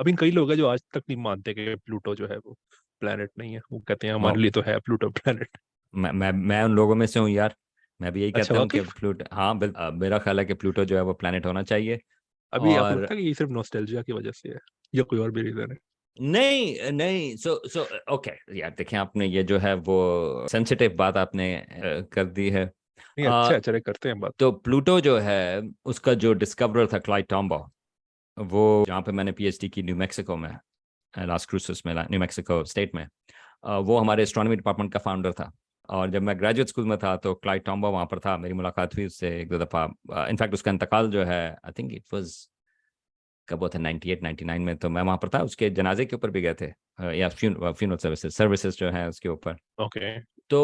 अभी कई लोग हैं जो आज तक नहीं मानते कि प्लूटो जो है वो प्लेनेट नहीं है। वो कहते हैं वो हमारे लिए तो है प्लूटो प्लेनेट। मैं उन लोगों में से हूँ यार। मैं भी यही अच्छा कहता हूँ वाकई। कि प्लूटो, हाँ मेरा ख्याल है कि प्लूटो जो है वो प्लेनेट होना चाहिए। अभी आपको और लगता है कि ये सिर्फ नॉस्टैल्जिया की वजह से है या कोई और भी रीजन है? नहीं नहीं, सो ओके यार, देखें आपने ये जो है वो सेंसिटिव बात आपने कर दी है। नहीं अ, अच्छा चले करते हैं बात। तो प्लूटो जो है उसका जो डिस्कवरर था क्लाइड टॉम्बो, वो जहाँ पे मैंने पीएचडी की न्यू मैक्सिको में, लास क्रूसेस में, न्यू मैक्सिको स्टेट में, वो हमारे एस्ट्रोनॉमी डिपार्टमेंट का फाउंडर था। और जब मैं ग्रेजुएट स्कूल में था तो क्लाइड टॉम्बो वहाँ पर था, मेरी मुलाकात हुई उससे एक दो दफ़ा। इनफैक्ट उसका इंतकाल जो है, आई थिंक इट वाज, कब वो था, 98 99 में, तो मैं वहाँ पर था, उसके जनाजे के ऊपर भी गए थे, या फ्यूनरल सर्विसेज जो है उसके ऊपर। ओके। तो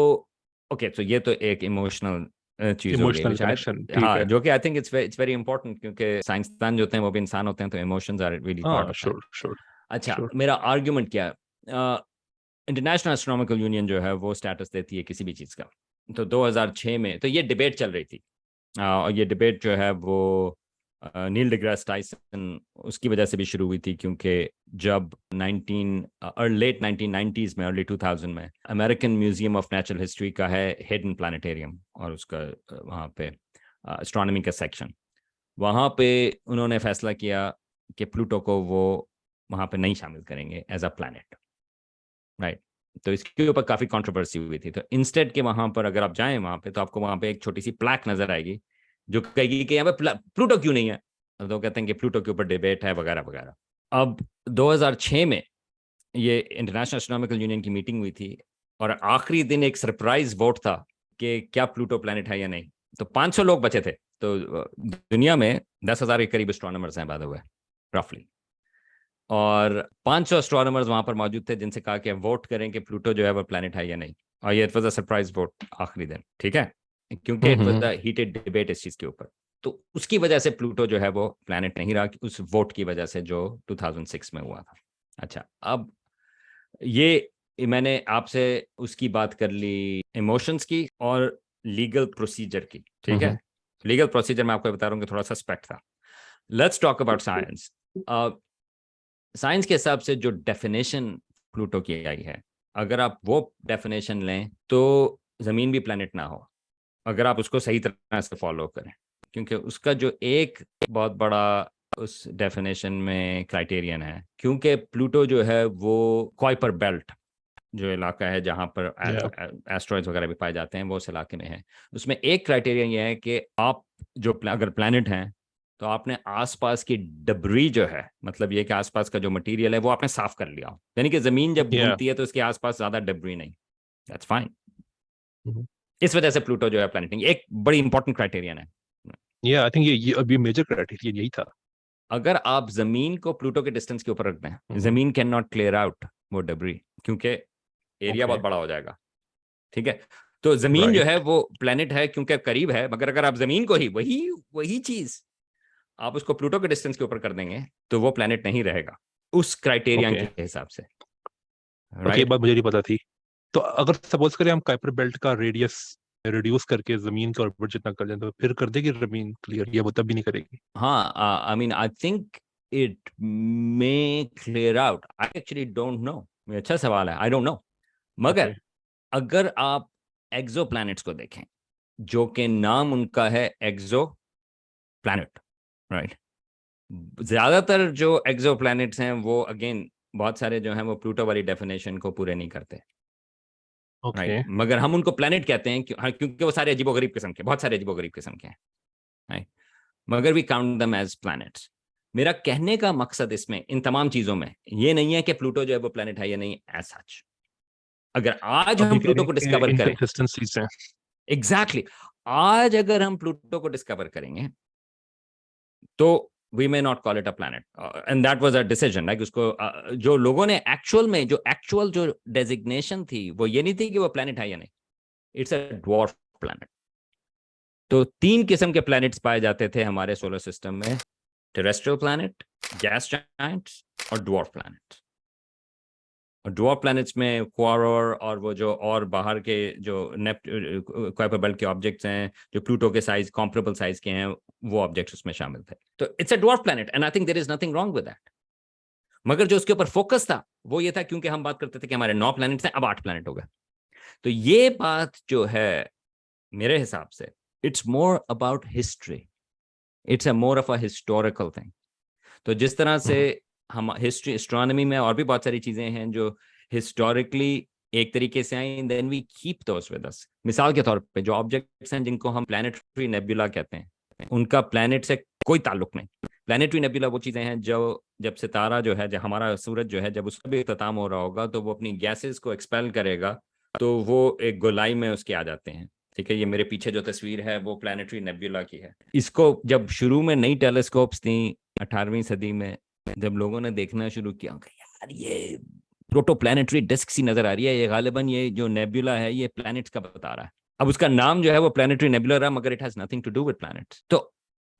ओके, तो ये तो एक इमोशनल चीज़ हो गई इमोशनल विच आई, कनेक्शन ठीक हाँ, है। जो कि I think it's very important, क्योंकि साइंसदान जो होते हैं वो भी इंसान होते हैं, तो इमोशंस आर रियली पार्ट हाँ ऑफ दैट। श्योर श्योर अच्छा, श्योर। मेरा आर्ग्यूमेंट क्या है? इंटरनेशनल एस्ट्रोनॉमिकल यूनियन जो है वो स्टेटस देती है किसी भी चीज़ का। तो 2006 में तो ये डिबेट चल रही थी, और ये डिबेट जो है वो नील डिग्रास टाइसन उसकी वजह से भी शुरू हुई थी, क्योंकि जब 19 लेट 1990s में, अर्ली 2000 में, American museum of natural history का है हिडन प्लानिटेरियम, और उसका वहाँ पे एस्ट्रोनॉमी का सेक्शन, वहाँ पे उन्होंने फैसला किया कि प्लूटो को वो वहाँ पे नहीं शामिल करेंगे एज अ प्लैनेट, राइट। तो इसके ऊपर काफी कंट्रोवर्सी हुई थी। तो इंस्टेड के वहां पर अगर आप जाएं वहां पे, तो आपको वहां पे एक छोटी सी प्लैक नजर आएगी जो कहेगी कि यहाँ पे प्लूटो क्यों नहीं है। तो कहते हैं कि प्लूटो के ऊपर डिबेट है वगैरह वगैरह। अब 2006 में ये इंटरनेशनल एस्ट्रोनॉमिकल यूनियन की मीटिंग हुई थी, और आखिरी दिन एक सरप्राइज वोट था कि क्या प्लूटो प्लैनेट है या नहीं। तो 500 लोग बचे थे। तो दुनिया में 10,000 के करीब एस्ट्रोनॉमर्स हैं बाय द वे, रफली। और 500 एस्ट्रोनॉमर्स वहां पर मौजूद थे जिनसे कहा कि वोट करें कि प्लूटो जो है वो प्लेनेट है या नहीं। और ये it was a surprise vote आखिरी दिन, ठीक है, क्योंकि it was hmm. A heated debate इस चीज के ऊपर। तो उसकी वजह से प्लूटो जो है वो प्लेनेट नहीं रहा, उस वोट की वजह से जो 2006 में हुआ था। अच्छा, अब ये मैंने आपसे उसकी बात कर ली, इमोशंस की और लीगल प्रोसीजर की, ठीक है। लीगल प्रोसीजर मैं आपको बता रहा हूँ कि थोड़ा सस्पेक्ट था। Let's talk about science. Science के हिसाब से जो डेफिनेशन प्लूटो की आई है, अगर आप वो डेफिनेशन लें तो जमीन भी प्लेनेट ना हो, अगर आप उसको सही तरह से फॉलो करें, क्योंकि उसका जो एक बहुत बड़ा उस डेफिनेशन में क्राइटेरियन है, क्योंकि प्लूटो जो है वो कुइपर बेल्ट जो इलाका है जहाँ पर या एस्ट्रॉइड्स वगैरह भी पाए जाते हैं, वो उस इलाके में है। उसमें एक क्राइटेरियन ये है कि आप जो अगर प्लैनेट हैं तो आपने आसपास की डबरी जो है, मतलब ये कि आसपास का जो मटेरियल है वो आपने साफ कर लिया हो, यानी कि जमीन जब या घूमती है तो उसके आसपास ज्यादा डबरी नहीं। That's fine. इस वजह से प्लूटो जो है प्लैनेट नहीं, एक बड़ी इंपॉर्टेंट क्राइटेरियन है। या आई थिंक ये अभी मेजर क्राइटेरिया यही था। अगर आप जमीन को प्लूटो के डिस्टेंस के ऊपर रख दें, जमीन कैन नॉट क्लियर आउट वो डबरी, क्योंकि एरिया ओके बहुत बड़ा हो जाएगा, ठीक है। तो जमीन जो है राइट। वो प्लेनेट है क्योंकि करीब है, मगर अगर आप जमीन को ही वही वही चीज आप उसको प्लूटो के डिस्टेंस के ऊपर कर देंगे तो वो प्लेनेट नहीं रहेगा उस क्राइटेरिया ओके के हिसाब से, ओके ये राइट। बात मुझे नहीं पता थी। तो अगर सपोज करें हम काइपर बेल्ट का रेडियस रिड्यूस करके जमीन के ऑर्बिट जितना कर दें तो फिर कर देगी जमीन क्लियर या वो तब भी नहीं करेगी? हाँ, I mean I think it may clear out, I actually don't know. अच्छा सवाल है, आई डोंट नो। ओके मगर अगर आप एक्सो प्लैनेट्स को देखें, जो कि नाम उनका है एक्सो प्लैनेट, राइट। ज्यादातर जो एक्सो प्लैनेट्स हैं वो अगेन बहुत सारे जो हैं वो प्लूटो वाली डेफिनेशन को पूरे नहीं करते, राइट। ओके मगर हम उनको प्लैनेट कहते हैं हाँ, क्योंकि वो सारे अजीबोगरीब किस्म के, बहुत सारे अजीबोगरीब किस्म के हैं, राइट। मगर we count them as planets. मेरा कहने का मकसद इसमें इन तमाम चीजों में ये नहीं है कि प्लूटो जो है वो प्लैनेट है या नहीं, एज सच। अगर आज अभी हम कह रहे प्लूटो हैं को कि डिस्कवर करें, इनकंसिस्टेंसीज हैं। एग्जैक्टली आज अगर हम प्लूटो को डिस्कवर करेंगे तो we may not call it a planet, and that was a decision, like उसको जो लोगों ने एक्चुअल में जो एक्चुअल जो डेजिग्नेशन थी वो ये नहीं थी कि वो प्लैनेट है या नहीं, इट्स अ ड्वार्फ प्लैनेट। तो तीन किस्म के प्लैनेट्स पाए जाते थे हमारे सोलर सिस्टम में, टेरेस्ट्रियल प्लैनेट, गैस जायंट्स और ड्वार्फ प्लैनेट्स। और ड्वार्फ प्लैनेट्स में क्वारर और वो जो और बाहर के जो कुइपर बेल्ट के ऑब्जेक्ट्स हैं जो प्लूटो के साइज कॉम्परेबल साइज के हैं, वो ऑब्जेक्ट्स उसमें शामिल थे। तो it's a dwarf planet and I think there is nothing wrong with that. मगर जो उसके ऊपर फोकस था वो ये था, क्योंकि हम बात करते थे कि हमारे 9 प्लैनेट्स हैं, अब 8 प्लैनेट हो गए। तो ये बात जो है मेरे हिसाब से it's more about history, it's a more of a historical thing. तो जिस तरह से हम हिस्ट्री, एस्ट्रोनॉमी में और भी बहुत सारी चीजें हैं जो हिस्टोरिकली एक तरीके से I, then we keep those with us. मिसाल के तौर पे जो ऑब्जेक्ट्स हैं जिनको हम प्लैनेटरी नेबुला कहते हैं, उनका प्लैनेट से कोई ताल्लुक नहीं। प्लैनेटरी नेबुला वो चीजें हैं जो जब सितारा जो है, जब हमारा सूरज जो है, जब उसका भी इख्तिताम हो रहा होगा तो वो अपनी गैसेस को एक्सपेल करेगा, तो वो एक गोलाई में उसके आ जाते हैं। ठीक है, ये मेरे पीछे जो तस्वीर है वो प्लैनेटरी नेबुला की है। इसको जब शुरू में नई टेलीस्कोप्स थी 18वीं सदी में, जब लोगों ने देखना शुरू किया कि यार ये प्रोटोप्लैनेटरी डिस्क सी नजर आ रही है, ये गालिबन ये जो नेबुला है ये प्लैनेट्स का बता रहा है। अब उसका नाम जो है वो प्लैनेटरी नेबुला रहा, मगर it has nothing to do with planets. तो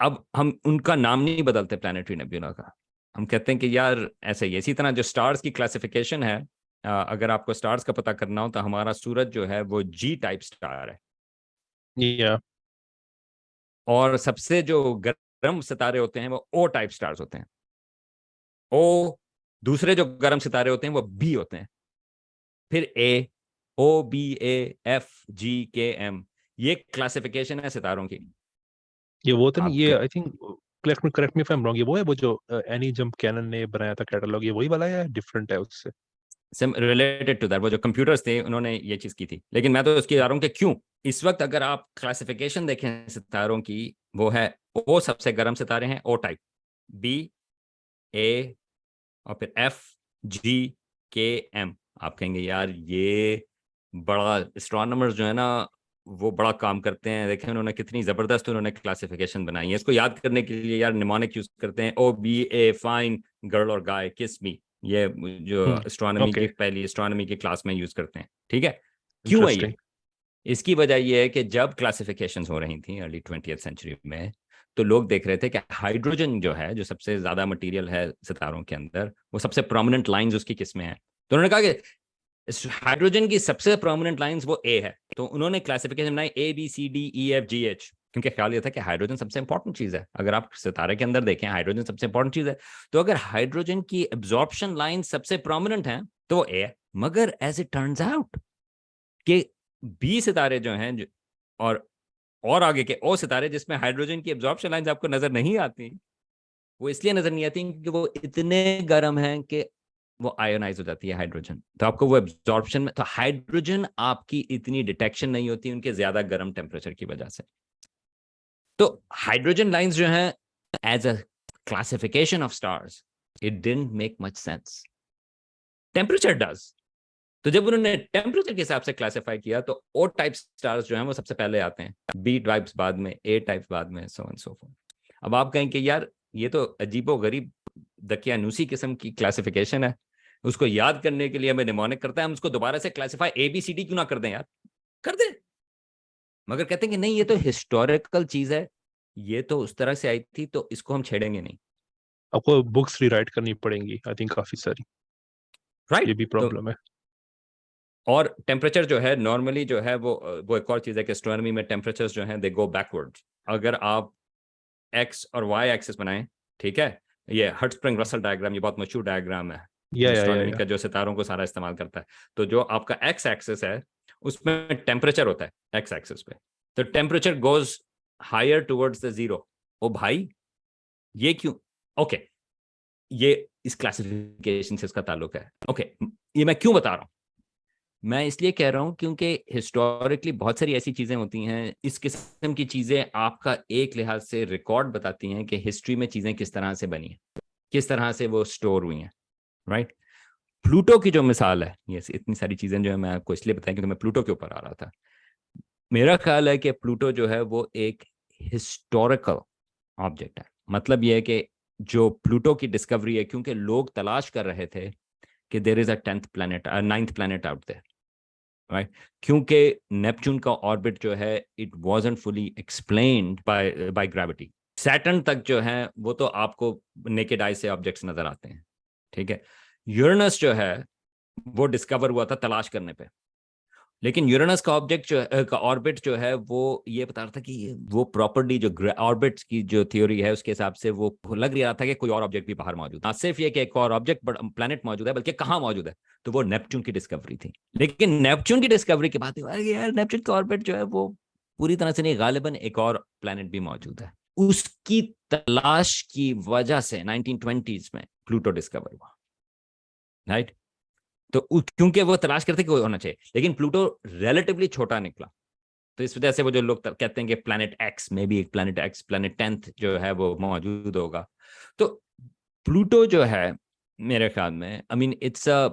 अब हम उनका नाम नहीं बदलते प्लैनेटरी नेबुला का, हम कहते हैं कि यार ऐसे ही। इसी तरह जो स्टार्स की क्लासिफिकेशन है, अगर आपको स्टार्स का पता करना हो तो हमारा सूरज जो है वो जी टाइप स्टार है, या और सबसे जो गर्म सितारे होते हैं वो ओ टाइप स्टार्स होते हैं। ओ, दूसरे जो गर्म सितारे होते हैं वो बी होते हैं, फिर ए, ओ बी ए एफ जी के एम, ये क्लासिफिकेशन है सितारों की। ये वो तो नहीं, ये आपके I think, correct me if I am wrong, ये वो है वो जो एनी जंप कैनन ने बनाया था कैटलॉग, ये वही वाला है या डिफरेंट है उससे? रिलेटेड टू दैट, वो जो कंप्यूटर्स थे उन्होंने ये चीज की थी, लेकिन मैं तो उसकी बता रहा हूँ कि क्यों इस वक्त अगर आप क्लासिफिकेशन देखें सितारों की, वो है ओ सबसे गर्म सितारे हैं ओ टाइप, बी, ए, और फिर एफ, जी, के, एम। आप कहेंगे यार ये बड़ा, एस्ट्रोनॉमर्स जो है ना वो बड़ा काम करते हैं, देखें उन्होंने कितनी जबरदस्त उन्होंने क्लासिफिकेशन बनाई है। इसको याद करने के लिए यार निमोनिक यूज करते हैं, oh be a fine, girl और गाय, किस मी, ये जो एस्ट्रोनॉमी की ओके, पहली एस्ट्रोनॉमी की क्लास में यूज करते हैं। ठीक है, क्यों है इंटरेस्टिंग। ये? इसकी वजह यह है कि जब क्लासिफिकेशन हो रही थी अर्ली 20th सेंचुरी में, तो लोग देख रहे थे कि हाइड्रोजन जो है, जो सबसे ज्यादा मटेरियल है सितारों के अंदर, वो सबसे प्रोमिनेंट लाइंस उसकी किसमें है। तो उन्होंने कहा कि हाइड्रोजन की सबसे प्रोमिनेंट लाइंस वो ए है। तो उन्होंने क्लासिफिकेशन बनाई A B C D E F G H, क्योंकि ख्याल ये था कि हाइड्रोजन सबसे इंपॉर्टेंट चीज है। अगर आप सितारे के अंदर देखें हाइड्रोजन सबसे इंपॉर्टेंट चीज है, तो अगर हाइड्रोजन की एब्जॉर्प्शन लाइन सबसे प्रोमिनेंट है तो वो ए है। मगर एज इट टर्न्स आउट कि बी सितारे जो हैं और आगे के ओ सितारे जिसमें हाइड्रोजन की एब्जॉर्प्शन लाइंस आपको नजर नहीं आती, वो इसलिए नजर नहीं आती क्योंकि वो इतने गर्म हैं कि वो आयोनाइज हो जाती है हाइड्रोजन, तो आपको वो एब्जॉर्प्शन में, तो हाइड्रोजन आपकी इतनी डिटेक्शन नहीं होती उनके ज्यादा गर्म टेम्परेचर की वजह से। तो हाइड्रोजन लाइंस जो हैं as a classification of stars, it didn't make much sense. Temperature does. तो जब उन्होंने टेम्परेचर के हिसाब से क्लासिफाई किया तो ओ टाइप स्टार्स जो हैं वो सबसे पहले आते हैं, बी टाइप्स बाद में, ए टाइप्स बाद में, सो एंड सो फोर्थ। अब आप कहें कि यार ये तो अजीबो गरीब दकियानूसी किस्म की क्लासिफिकेशन है, उसको याद करने के लिए हमें निमोनिक करता है, हम उसको दोबारा से classify A B C D क्यों ना कर दें यार, कर दें। मगर कहते हैं कि नहीं, ये तो हिस्टोरिकल चीज है, ये तो उस तरह से आई थी तो इसको हम छेड़ेंगे नहीं। आपको बुक्स रीराइट करनी पड़ेंगी आई थिंक, काफी सारी, ये राइट। भी तो प्रॉब्लम है। और टेम्परेचर जो है नॉर्मली जो है वो एक और चीज है कि एस्ट्रोनॉमी में टेम्परेचर्स जो हैं दे गो बैकवर्ड्स। अगर आप एक्स और वाई एक्सिस बनाएं, ठीक है, ये हर्ट्ज-स्प्रिंग रसल डायग्राम, ये बहुत मशहूर डायग्राम है एस्ट्रोनॉमी या का, जो सितारों को सारा इस्तेमाल करता है। तो जो आपका एक्स एक्सिस है उसमें टेम्परेचर होता है एक्स एक्सिस पे, तो temperature goes higher towards the zero. ओ भाई ये क्यों? ओके, ये इस क्लासिफिकेशन से इसका ताल्लुक है। ओके, ये मैं क्यों बता रहा हूं? मैं इसलिए कह रहा हूं क्योंकि हिस्टोरिकली बहुत सारी ऐसी चीजें होती हैं, इस किस्म की चीजें आपका एक लिहाज से रिकॉर्ड बताती हैं कि हिस्ट्री में चीजें किस तरह से बनी हैं, किस तरह से वो स्टोर हुई हैं। राइट। प्लूटो की जो मिसाल है, ये इतनी सारी चीजें जो है मैं आपको इसलिए बताया क्योंकि मैं प्लूटो के ऊपर आ रहा था। मेरा ख्याल है कि प्लूटो जो है वो एक हिस्टोरिकल ऑब्जेक्ट है। मतलब ये है कि जो प्लूटो की डिस्कवरी है, क्योंकि लोग तलाश कर रहे थे कि there is a 10th planet, 9th planet out there, right, क्योंकि नेपच्यून का ऑर्बिट जो है it wasn't fully explained by gravity. Saturn तक जो है वो तो आपको नेकेड आई से ऑब्जेक्ट्स नजर आते हैं, ठीक है। यूरेनस जो है वो डिस्कवर हुआ था तलाश करने पे, लेकिन यूरेनस का ऑब्जेक्ट का ऑर्बिट जो है वो ये बता रहा था कि वो प्रॉपर्टी जो ऑर्बिट की जो थ्योरी है उसके हिसाब से वो लग रहा था कि कोई और ऑब्जेक्ट भी बाहर मौजूद है, ना सिर्फ ये कि एक और ऑब्जेक्ट प्लैनेट मौजूद है, बल्कि कहाँ मौजूद है। तो वो नेपच्यून की डिस्कवरी थी। लेकिन नेपच्यून की डिस्कवरी के बाद यार नेपच्यून का ऑर्बिट जो है वो पूरी तरह से नहीं, गालिबन एक और प्लैनेट भी मौजूद है। उसकी तलाश की वजह से 1920s में प्लूटो डिस्कवर हुआ, राइट। तो क्योंकि वो तलाश करते कि वो होना चाहिए, लेकिन प्लूटो रिलेटिवली छोटा निकला। तो इस वजह से वो जो लोग कहते हैं कि प्लैनेट एक्स में भी एक प्लैनेट एक्स, प्लैनेट 10th जो है वो मौजूद होगा। तो प्लूटो जो है मेरे ख्याल में, I mean it's a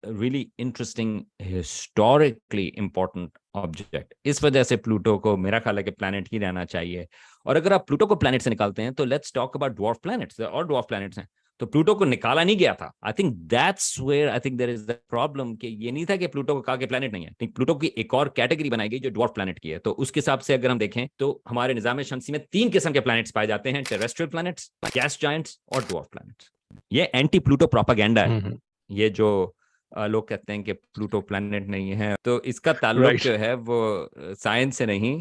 really interesting historically important object. इस वजह से प्लूटो को मेरा ख्याल है कि प्लैनेट ही रहना चाहिए। और अगर आप प्लूटो को प्लैनेट से निकालते हैं तो let's talk about dwarf planets. और ड्वार्फ प्लैनेट्स हैं, तो प्लूटो को निकाला नहीं गया था। I think that's where I think there is the problem, कि ये नहीं था कि प्लूटो को कहा कि प्लैनेट नहीं है। प्लूटो की एक और कैटेगरी बनाई गई जो ड्वार्फ प्लैनेट की है। तो उसके हिसाब से अगर हम देखें तो हमारे निजाम शमसी में 3 किस्म के प्लैनेट्स पाए जाते हैं: टेरेस्ट्रियल प्लैनेट्स, गैस जायंट्स और ड्वार्फ प्लैनेट्स। ये एंटी प्लूटो प्रोपागेंडा है। ये जो लोग कहते हैं कि प्लूटो प्लैनेट नहीं है, तो इसका ताल्लुक राइट। जो है वो साइंस से नहीं,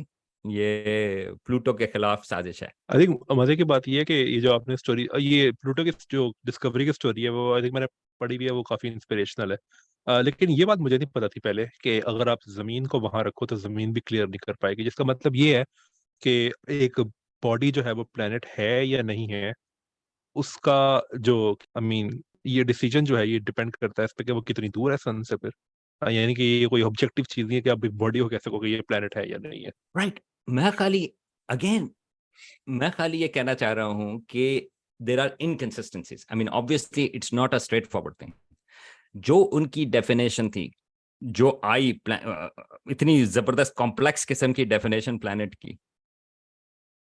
ये प्लूटो के खिलाफ साजिश है। आई थिंक मजे की बात ये है कि ये जो आपने स्टोरी, ये प्लूटो की जो डिस्कवरी की स्टोरी है वो आई थिंक मैंने पढ़ी भी है, वो काफी इंस्पिरेशनल है। लेकिन ये बात मुझे नहीं पता थी पहले कि अगर आप जमीन को वहां रखो तो जमीन भी क्लियर नहीं कर पाएगी, जिसका मतलब ये है कि एक बॉडी जो है वो प्लेनेट है या नहीं है, उसका जो आई मीन ये डिसीजन जो है ये डिपेंड करता है इस पे कि वो कितनी दूर है सन से फिर। यानी कि ये कोई ऑब्जेक्टिव चीज नहीं है कि आप एक बॉडी को कह सको कि ये प्लेनेट है या नहीं है। राइट। मैं खाली अगेन मैं खाली ये कहना चाह रहा हूं कि there are inconsistencies. I mean obviously it's not a straightforward thing. जो उनकी डेफिनेशन थी, जो आई इतनी जबरदस्त कॉम्प्लेक्स किस्म की डेफिनेशन प्लैनेट की,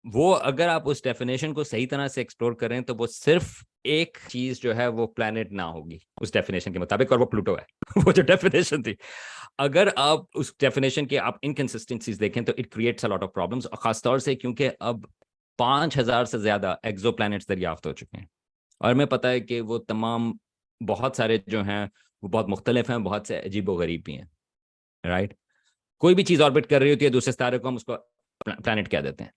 वो अगर आप उस डेफिनेशन को सही तरह से एक्सप्लोर करें तो वो सिर्फ एक चीज जो है वो प्लैनेट ना होगी उस डेफिनेशन के मुताबिक, और वो प्लूटो है। वो जो डेफिनेशन थी, अगर आप उस डेफिनेशन के आप इनकंसिस्टेंसीज देखें तो it creates a lot of problems, खासतौर से क्योंकि अब 5,000 से ज्यादा एक्सो प्लैनेट्स दरियाफ्त हो चुके हैं। और हमें पता है कि वो तमाम बहुत सारे जो हैं वो बहुत मुख्तलिफ हैं, बहुत से अजीबो गरीब भी हैं, राइट। कोई भी चीज ऑर्बिट कर रही होती है दूसरे सितारे को, हम उसको प्लैनेट कह देते हैं।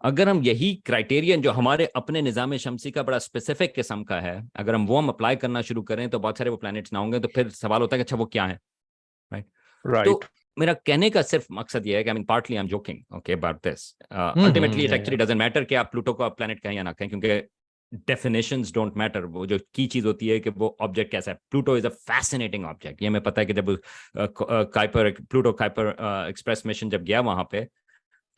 अगर हम यही क्राइटेरियन जो हमारे अपने निजाम शमसी का बड़ा स्पेसिफिक किस्म का है, अगर हम अप्लाई करना शुरू करें तो बहुत सारे वो प्लैनेट्स ना होंगे। तो फिर सवाल होता है कि अच्छा वो क्या है, राइट। राइट। तो मेरा कहने का सिर्फ मकसद ये है कि I mean partly I am joking okay about this, ultimately it actually doesn't matter कि आप प्लूटो को प्लैनेट कहें या ना कहें, क्योंकि डेफिनेशंस डोंट मैटर। वो जो की चीज होती है कि वो ऑब्जेक्ट कैसा है। Pluto is a fascinating object. ये हमें पता है कि जब प्लूटो काइपर एक्सप्रेस मिशन जब गया वहां पे,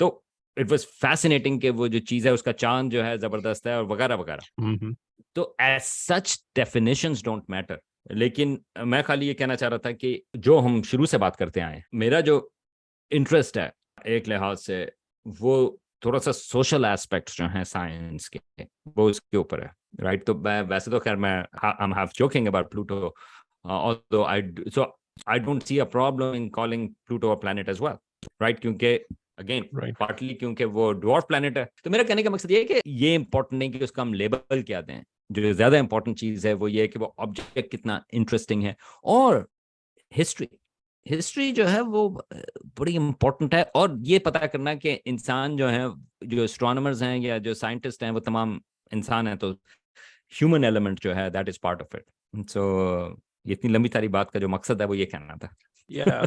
तो इट वाज फैसिनेटिंग कि वो जो चीज है उसका चांद जो है जबरदस्त है और वगैरह वगैरह। तो as such definitions don't matter. लेकिन मैं खाली ये कहना चाह रहा था कि जो हम शुरू से बात करते आए, मेरा जो इंटरेस्ट है एक लिहाज से, वो थोड़ा सा सोशल एस्पेक्ट्स जो हैं साइंस के, वो उसके ऊपर है, राइट। तो मैं वैसे तो खैर मैं I am have joking about Pluto, although I don't see a problem in calling Pluto a planet as well, right, क्योंकि अगेन राइट। पार्टली क्योंकि वो ड्वार्फ प्लैनेट है। तो मेरा कहने का मकसद ये है कि ये इंपॉर्टेंट नहीं कि उसका हम लेबल क्या दें। जो ज्यादा इंपॉर्टेंट चीज है वो ये है कि वो ऑब्जेक्ट कितना इंटरेस्टिंग है। और हिस्ट्री हिस्ट्री जो है वो बड़ी इंपॉर्टेंट है। और ये पता करना कि इंसान जो है, जो एस्ट्रोनॉमर्स हैं या जो साइंटिस्ट हैं, वो तमाम इंसान हैं। तो ह्यूमन एलिमेंट जो है that is part of it. So ये इतनी लंबी सारी बात का जो मकसद है वो ये कहना था। या